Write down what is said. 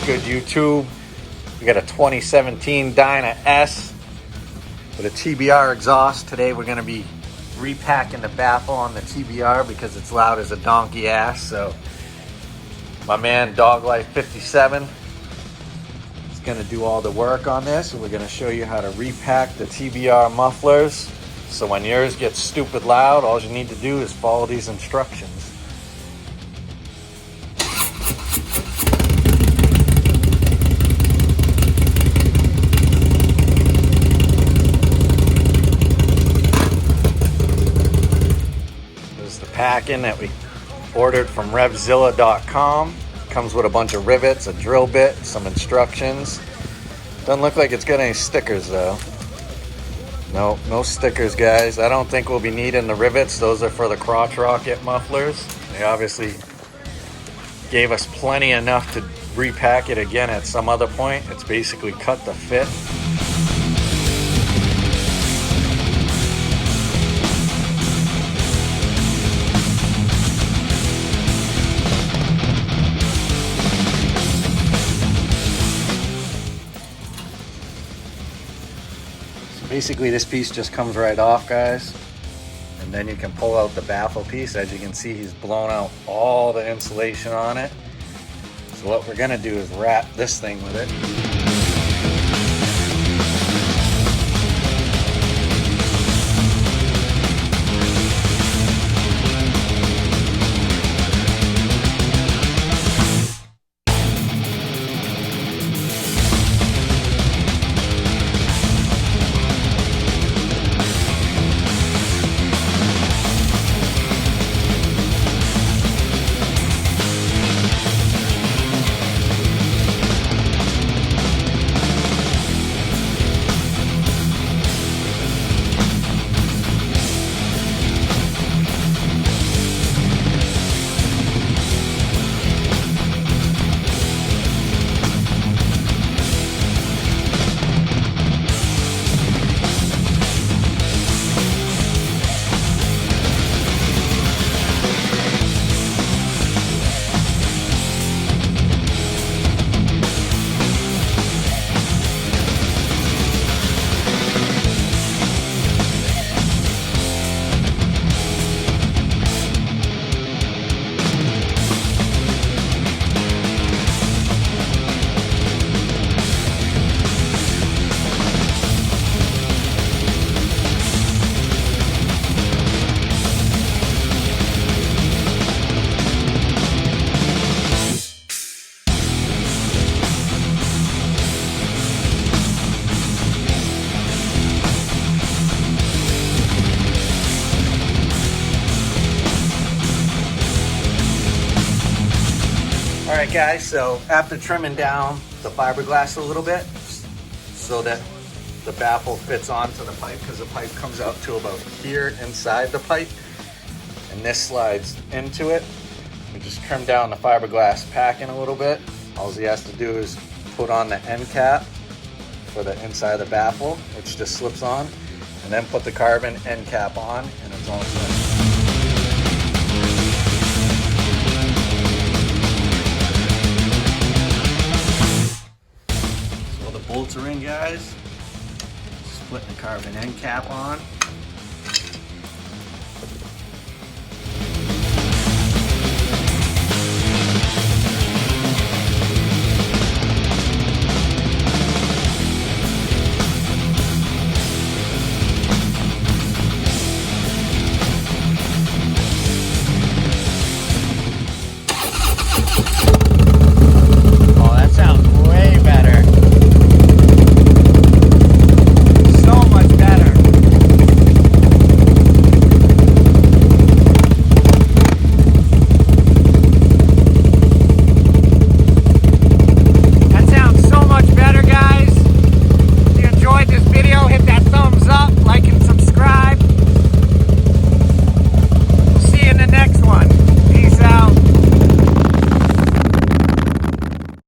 good YouTube? We got a 2017 Dyna S with a TBR exhaust. Today we're going to be repacking the baffle on the TBR because it's loud as a donkey ass. So my man Dog Life 57 is going to do all the work on this, and we're going to show you how to repack the TBR mufflers. So when yours gets stupid loud, all you need to do is follow these instructions. This is the packing that we ordered from revzilla.com. Comes with a bunch of rivets, a drill bit, some instructions. Doesn't look like it's got any stickers though. No stickers, guys. I don't think we'll be needing the rivets. Those are for the crotch rocket mufflers. They obviously gave us plenty enough to repack it again at some other point. It's basically cut to fit. Basically this piece just comes right off, guys, and then you can pull out the baffle piece. As you can see, he's blown out all the insulation on it. So what we're gonna do is wrap this thing with it. Alright guys, so after trimming down the fiberglass a little bit so that the baffle fits onto the pipe, because the pipe comes out to about here inside the pipe and this slides into it, we just trim down the fiberglass packing a little bit. All he has to do is put on the end cap for the inside of the baffle, which just slips on, and then put the carbon end cap on, and it's all set. Bolts are in, guys. Just putting the carbon end cap on.